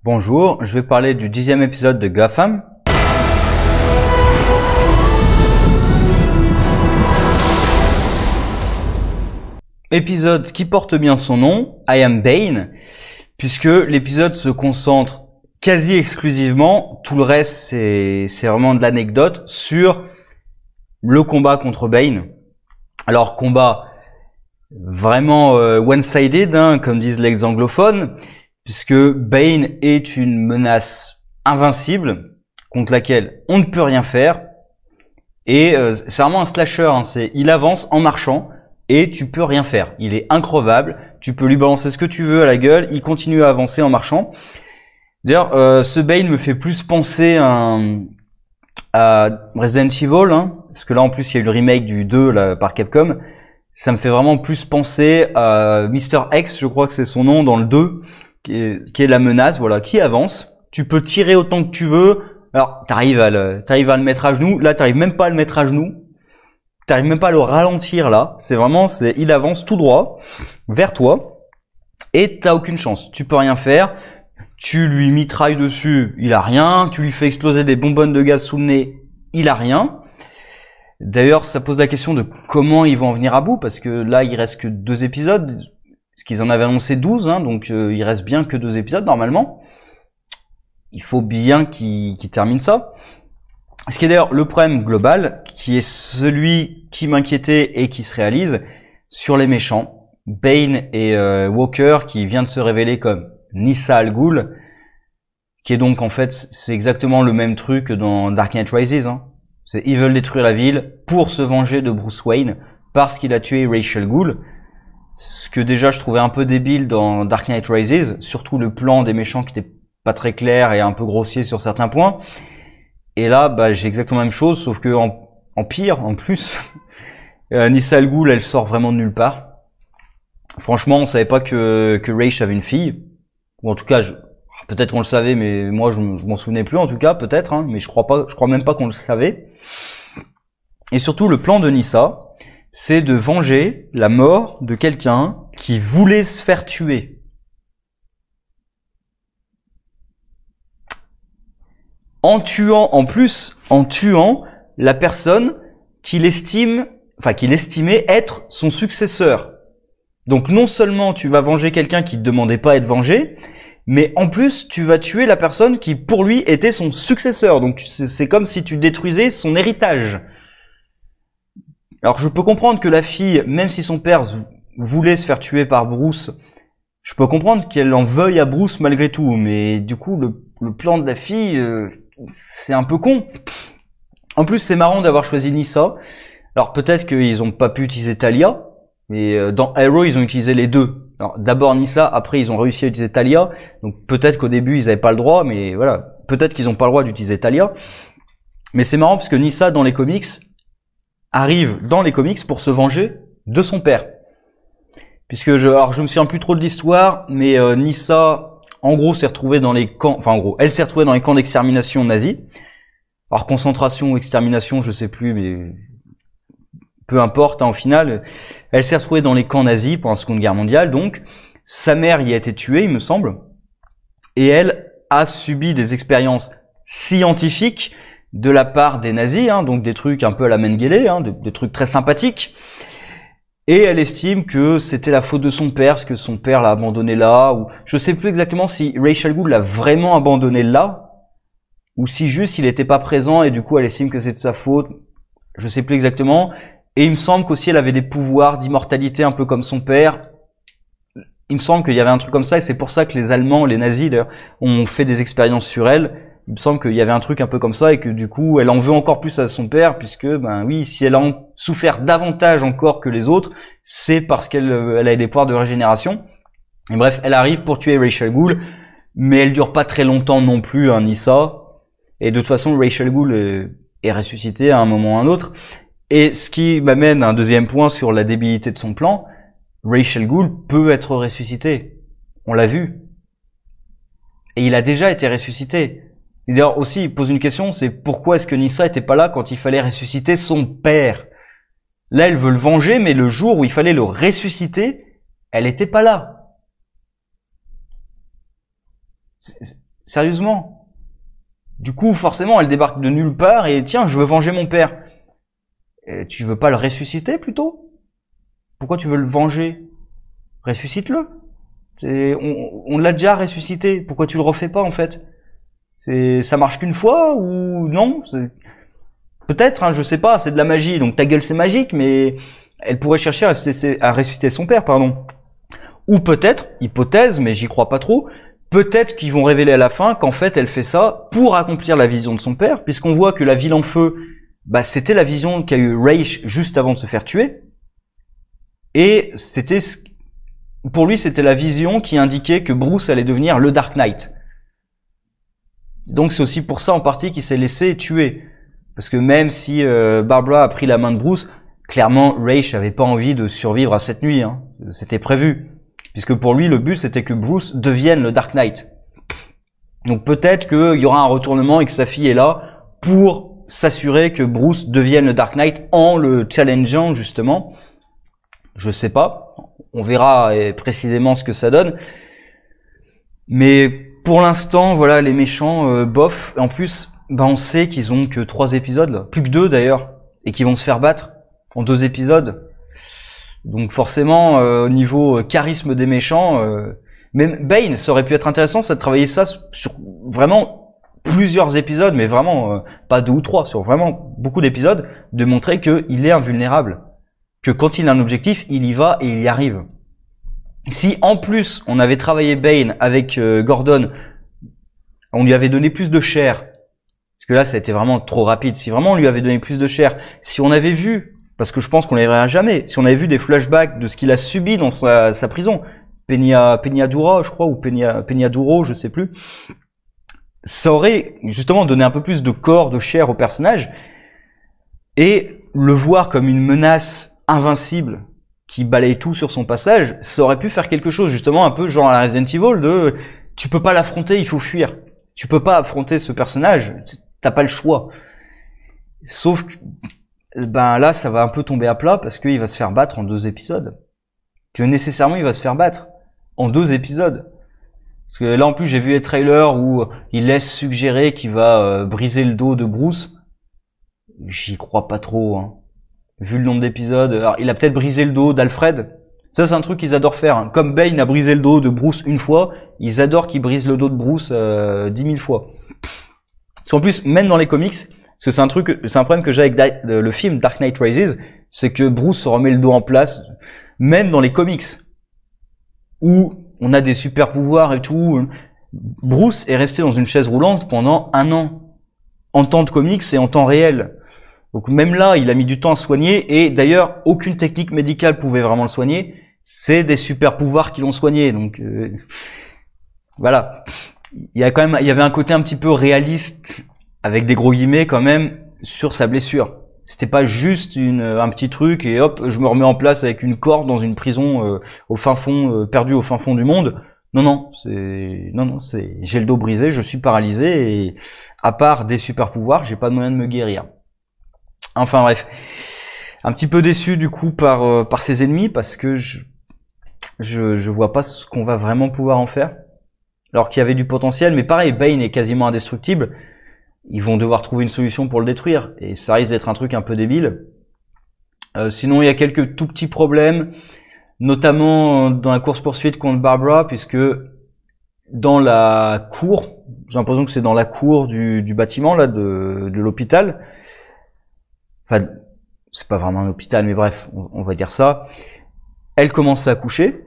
Bonjour, je vais parler du 10e épisode de Gotham. Épisode qui porte bien son nom, I Am Bane, puisque l'épisode se concentre quasi exclusivement, tout le reste c'est vraiment de l'anecdote, sur le combat contre Bane. Alors combat vraiment one-sided, comme disent les anglophones, puisque Bane est une menace invincible contre laquelle on ne peut rien faire. Et c'est vraiment un slasher, il avance en marchant et tu peux rien faire. Il est increvable, tu peux lui balancer ce que tu veux à la gueule, il continue à avancer en marchant. D'ailleurs, ce Bane me fait plus penser à Resident Evil, parce que là en plus il y a eu le remake du 2 là, par Capcom. Ça me fait vraiment plus penser à Mr. X, je crois que c'est son nom dans le 2, qui est la menace, voilà, qui avance. Tu peux tirer autant que tu veux. Alors, t'arrives à le mettre à genoux. Là, t'arrives même pas à le mettre à genoux. T'arrives même pas à le ralentir, là. Il avance tout droit vers toi. Et t'as aucune chance. Tu peux rien faire. Tu lui mitrailles dessus. Il a rien. Tu lui fais exploser des bonbonnes de gaz sous le nez. Il a rien. D'ailleurs, ça pose la question de comment ils vont en venir à bout. Parce que là, il reste que 2 épisodes. Parce qu'ils en avaient annoncé 12, donc il reste bien que 2 épisodes normalement. Il faut bien qu'ils terminent ça. Ce qui est d'ailleurs le problème global, qui est celui qui m'inquiétait et qui se réalise sur les méchants. Bane et Walker, qui vient de se révéler comme Nyssa Al Ghul, qui est donc en fait, c'est exactement le même truc que dans Dark Knight Rises. Ils veulent détruire la ville pour se venger de Bruce Wayne parce qu'il a tué Ra's al Ghul. Ce que déjà je trouvais un peu débile dans Dark Knight Rises, surtout le plan des méchants qui était pas très clair et un peu grossier sur certains points. Et là, j'ai exactement la même chose, sauf que en pire, en plus, Nyssa Al Ghul, elle sort vraiment de nulle part. Franchement, on savait pas que Ra's avait une fille, ou en tout cas, peut-être on le savait, mais moi je m'en souvenais plus en tout cas, peut-être, mais je crois même pas qu'on le savait. Et surtout, le plan de Nyssa, c'est de venger la mort de quelqu'un qui voulait se faire tuer. En tuant la personne qu'il estimait être son successeur. Donc non seulement tu vas venger quelqu'un qui ne demandait pas à être vengé, mais en plus tu vas tuer la personne qui pour lui était son successeur. Donc c'est comme si tu détruisais son héritage. Alors je peux comprendre que la fille, même si son père voulait se faire tuer par Bruce, je peux comprendre qu'elle en veuille à Bruce malgré tout, mais du coup le plan de la fille, c'est un peu con. En plus c'est marrant d'avoir choisi Nyssa. Alors peut-être qu'ils ont pas pu utiliser Talia, mais dans Arrow ils ont utilisé les deux. Alors d'abord Nyssa, après ils ont réussi à utiliser Talia, donc peut-être qu'au début ils avaient pas le droit, mais voilà, peut-être qu'ils ont pas le droit d'utiliser Talia. Mais c'est marrant parce que Nyssa dans les comics arrive dans les comics pour se venger de son père. Puisque je me souviens plus trop de l'histoire, mais Nyssa, en gros, s'est retrouvée dans les camps, elle s'est retrouvée dans les camps d'extermination nazis. Alors, concentration ou extermination, je sais plus, mais peu importe, au final. Elle s'est retrouvée dans les camps nazis pendant la Seconde Guerre mondiale, donc. Sa mère y a été tuée, il me semble. Et elle a subi des expériences scientifiques de la part des nazis, donc des trucs un peu à la Mengele, des trucs très sympathiques. Et elle estime que c'était la faute de son père, parce que son père l'a abandonné là, ou je sais plus exactement si Ra's al Ghul l'a vraiment abandonné là, ou si juste il était pas présent et du coup elle estime que c'est de sa faute. Je sais plus exactement. Et il me semble qu'aussi elle avait des pouvoirs d'immortalité un peu comme son père. Il me semble qu'il y avait un truc comme ça et c'est pour ça que les Allemands, les nazis d'ailleurs, ont fait des expériences sur elle. Il me semble qu'il y avait un truc un peu comme ça et que du coup, elle en veut encore plus à son père puisque, oui, si elle a souffert davantage encore que les autres, c'est parce qu'elle a des pouvoirs de régénération. Et bref, elle arrive pour tuer Ra's al Ghul, mais elle dure pas très longtemps non plus, Nyssa. Et de toute façon, Ra's al Ghul est ressuscité à un moment ou à un autre. Et ce qui m'amène à un deuxième point sur la débilité de son plan, Ra's al Ghul peut être ressuscité. On l'a vu. Et il a déjà été ressuscité. Et d'ailleurs aussi, il pose une question, c'est pourquoi est-ce que Nyssa était pas là quand il fallait ressusciter son père? Là, elle veut le venger, mais le jour où il fallait le ressusciter, elle était pas là. Sérieusement. Du coup, forcément, elle débarque de nulle part et tiens, je veux venger mon père. Et tu veux pas le ressusciter plutôt? Pourquoi tu veux le venger? Ressuscite-le. On l'a déjà ressuscité. Pourquoi tu le refais pas en fait? Ça marche qu'une fois ou non? Peut-être, hein, je sais pas. C'est de la magie, donc ta gueule c'est magique, mais elle pourrait chercher à ressusciter son père, pardon. Ou peut-être, hypothèse, mais j'y crois pas trop. Peut-être qu'ils vont révéler à la fin qu'en fait elle fait ça pour accomplir la vision de son père, puisqu'on voit que la ville en feu, bah c'était la vision qu'a eu Ra's juste avant de se faire tuer. Et pour lui, c'était la vision qui indiquait que Bruce allait devenir le Dark Knight. Donc c'est aussi pour ça en partie qu'il s'est laissé tuer. Parce que même si Barbara a pris la main de Bruce, clairement Ra's avait pas envie de survivre à cette nuit. Hein. C'était prévu. Puisque pour lui, le but c'était que Bruce devienne le Dark Knight. Donc peut-être qu'il y aura un retournement et que sa fille est là pour s'assurer que Bruce devienne le Dark Knight en le challengeant justement. Je sais pas. On verra précisément ce que ça donne. Mais pour l'instant, voilà, les méchants, bof. En plus, bah, on sait qu'ils ont que 3 épisodes, là. Plus que 2 d'ailleurs, et qu'ils vont se faire battre en 2 épisodes. Donc forcément, au niveau charisme des méchants, même Bane, ça aurait pu être intéressant, ça de travailler ça sur vraiment plusieurs épisodes, mais vraiment pas 2 ou 3, sur vraiment beaucoup d'épisodes, de montrer qu'il est invulnérable. Que quand il a un objectif, il y va et il y arrive. Si en plus on avait travaillé Bane avec Gordon, on lui avait donné plus de chair, parce que là ça a été vraiment trop rapide, si vraiment on lui avait donné plus de chair, si on avait vu, parce que je pense qu'on les verra jamais, si on avait vu des flashbacks de ce qu'il a subi dans sa prison, Peñadura je crois, ou Peñaduro, je sais plus, ça aurait justement donné un peu plus de corps, de chair au personnage, et le voir comme une menace invincible qui balaye tout sur son passage, ça aurait pu faire quelque chose, justement un peu genre à la Resident Evil de tu peux pas l'affronter, il faut fuir. Tu peux pas affronter ce personnage, t'as pas le choix. Sauf que ben là ça va un peu tomber à plat parce qu'il va se faire battre en 2 épisodes. Que nécessairement il va se faire battre en 2 épisodes. Parce que là en plus j'ai vu les trailers où il laisse suggérer qu'il va briser le dos de Bruce. J'y crois pas trop, hein. Vu le nombre d'épisodes, alors il a peut-être brisé le dos d'Alfred. Ça c'est un truc qu'ils adorent faire. Hein. Comme Bane a brisé le dos de Bruce une fois, ils adorent qu'ils brisent le dos de Bruce 10 000 fois. Parce qu'en plus, même dans les comics, parce que c'est un problème que j'ai avec le film Dark Knight Rises, c'est que Bruce se remet le dos en place, même dans les comics, où on a des super pouvoirs et tout. Bruce est resté dans une chaise roulante pendant 1 an, en temps de comics et en temps réel. Donc même là, il a mis du temps à se soigner, et d'ailleurs, aucune technique médicale pouvait vraiment le soigner. C'est des super pouvoirs qui l'ont soigné, donc voilà. Il y avait un côté un petit peu réaliste, avec des gros guillemets quand même, sur sa blessure. C'était pas juste un petit truc et hop, je me remets en place avec une corde dans une prison au fin fond, perdue au fin fond du monde. Non, j'ai le dos brisé, je suis paralysé et à part des super pouvoirs, j'ai pas de moyen de me guérir. Enfin bref, un petit peu déçu du coup par ses ennemis parce que je vois pas ce qu'on va vraiment pouvoir en faire. Alors qu'il y avait du potentiel, mais pareil, Bane est quasiment indestructible. Ils vont devoir trouver une solution pour le détruire et ça risque d'être un truc un peu débile. Sinon, il y a quelques tout petits problèmes, notamment dans la course-poursuite contre Barbara, puisque dans la cour, j'ai l'impression que c'est dans la cour du bâtiment là de l'hôpital. Enfin, c'est pas vraiment un hôpital, mais bref, on va dire ça. Elle commence à accoucher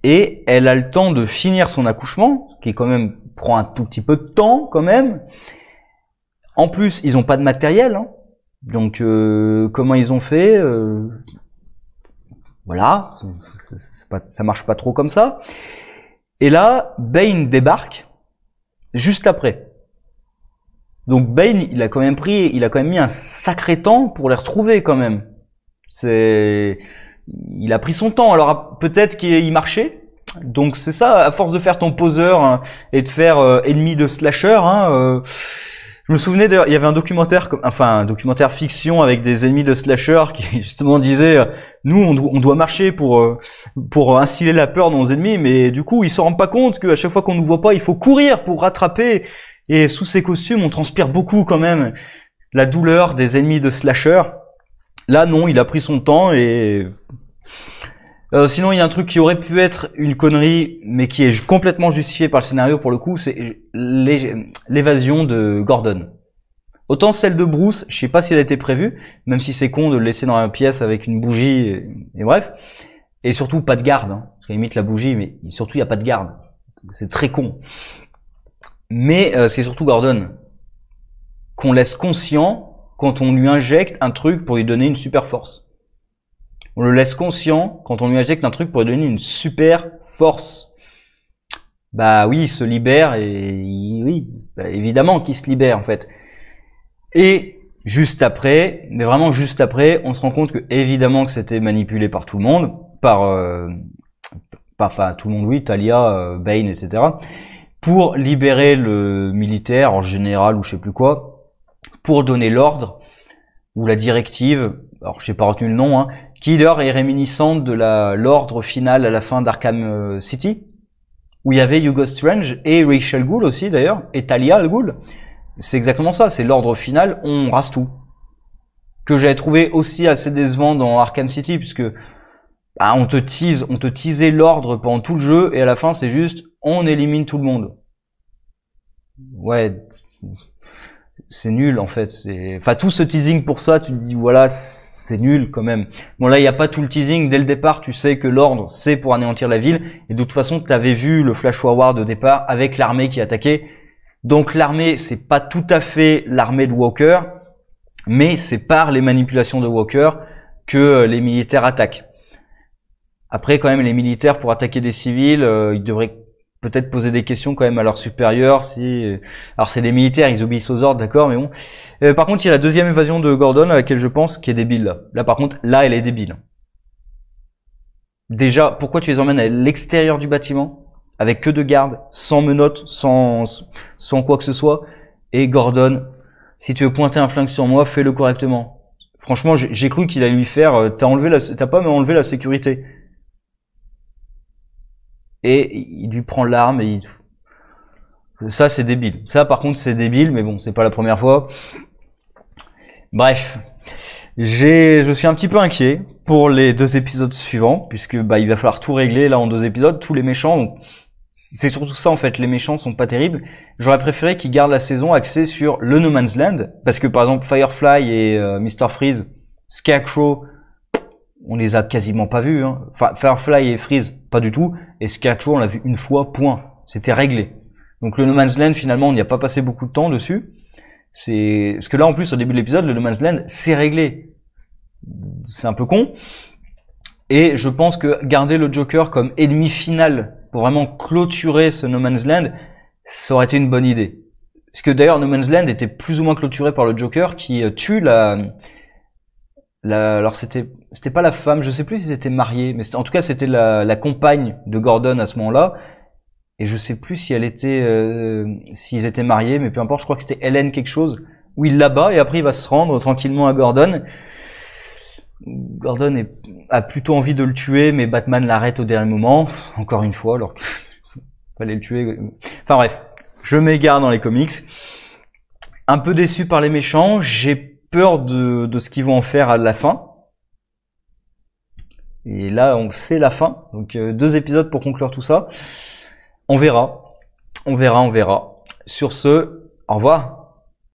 et elle a le temps de finir son accouchement, qui quand même prend un tout petit peu de temps quand même. En plus, ils ont pas de matériel, hein. Donc comment ils ont fait voilà, ça marche pas trop comme ça. Et là, Bane débarque juste après. Donc Bane, il a quand même mis un sacré temps pour les retrouver quand même. Il a pris son temps. Alors peut-être qu'il marchait. Donc c'est ça, à force de faire ton poseur hein, et de faire ennemi de slasher, hein, Je me souvenais d'ailleurs, il y avait un documentaire, un documentaire fiction avec des ennemis de slasher qui justement disait, nous on doit marcher pour instiller la peur dans nos ennemis, mais du coup ils se rendent pas compte qu'à chaque fois qu'on nous voit pas, il faut courir pour rattraper. Et sous ces costumes, on transpire beaucoup quand même la douleur des ennemis de slasher. Là non, il a pris son temps et sinon, il y a un truc qui aurait pu être une connerie, mais qui est complètement justifié par le scénario pour le coup, c'est l'évasion de Gordon. Autant celle de Bruce, je sais pas si elle a été prévue, même si c'est con de le laisser dans la pièce avec une bougie, et bref. Et surtout, pas de garde, hein, parce qu'il imite la bougie, mais surtout, il n'y a pas de garde. C'est très con. Mais c'est surtout Gordon qu'on laisse conscient quand on lui injecte un truc pour lui donner une super force. On le laisse conscient quand on lui injecte un truc pour lui donner une super force. Bah oui, il se libère et oui, bah évidemment qu'il se libère en fait. Et juste après, mais vraiment juste après, on se rend compte que évidemment que c'était manipulé par tout le monde, enfin tout le monde, oui, Talia, Bane, etc. Pour libérer le militaire en général ou je sais plus quoi, pour donner l'ordre ou la directive. Alors j'ai pas retenu le nom, hein, qui d'ailleurs est réminiscente de l'ordre final à la fin d'Arkham City, où il y avait Hugo Strange et Rachel Gould aussi d'ailleurs, et Talia al Ghul. C'est exactement ça, c'est l'ordre final, on rase tout. Que j'avais trouvé aussi assez décevant dans Arkham City, puisque bah, on te teasait l'ordre pendant tout le jeu, et à la fin c'est juste, on élimine tout le monde. Ouais, c'est nul en fait. Enfin tout ce teasing pour ça, tu te dis voilà, c'est nul quand même. Bon là il n'y a pas tout le teasing, dès le départ tu sais que l'ordre c'est pour anéantir la ville, et de toute façon tu avais vu le flash forward au départ avec l'armée qui attaquait. Donc l'armée c'est pas tout à fait l'armée de Walker, mais c'est par les manipulations de Walker que les militaires attaquent. Après quand même les militaires pour attaquer des civils, ils devraient peut-être poser des questions quand même à leurs supérieurs. Alors c'est des militaires, ils obéissent aux ordres, d'accord, mais bon. Par contre, il y a la deuxième évasion de Gordon à laquelle je pense qui est débile. Là par contre, là elle est débile. Déjà, pourquoi tu les emmènes à l'extérieur du bâtiment avec que 2 gardes, sans menottes, sans quoi que ce soit, et Gordon, si tu veux pointer un flingue sur moi, fais-le correctement. Franchement, j'ai cru qu'il allait lui faire, t'as pas enlevé la sécurité. Et il lui prend l'arme et ça c'est débile. Ça par contre c'est débile, mais bon, c'est pas la première fois. Bref, je suis un petit peu inquiet pour les 2 épisodes suivants, puisque bah il va falloir tout régler là en 2 épisodes, tous les méchants. Donc c'est surtout ça en fait, les méchants sont pas terribles. J'aurais préféré qu'ils gardent la saison axée sur le No Man's Land, parce que par exemple Firefly et Mr. Freeze, Scarecrow, on les a quasiment pas vus, hein. Enfin, Firefly et Freeze, pas du tout. Et Scarecrow, on l'a vu une fois, point. C'était réglé. Donc le No Man's Land, finalement, on n'y a pas passé beaucoup de temps dessus. Parce que là, en plus, au début de l'épisode, le No Man's Land, c'est réglé. C'est un peu con. Et je pense que garder le Joker comme ennemi final pour vraiment clôturer ce No Man's Land, ça aurait été une bonne idée. Parce que d'ailleurs, No Man's Land était plus ou moins clôturé par le Joker qui tue alors c'était pas la femme, je sais plus si c'était marié, mais en tout cas c'était la compagne de Gordon à ce moment-là, et je sais plus si elle était s'ils étaient mariés, mais peu importe, je crois que c'était Hélène quelque chose, où il l'abat et après il va se rendre tranquillement à Gordon. Gordon a plutôt envie de le tuer, mais Batman l'arrête au dernier moment, encore une fois, alors qu'il fallait le tuer. Enfin bref, je m'égare dans les comics. Un peu déçu par les méchants, j'ai peur de ce qu'ils vont en faire à la fin. Et là, on sait la fin. Donc 2 épisodes pour conclure tout ça. On verra. On verra. Sur ce, au revoir.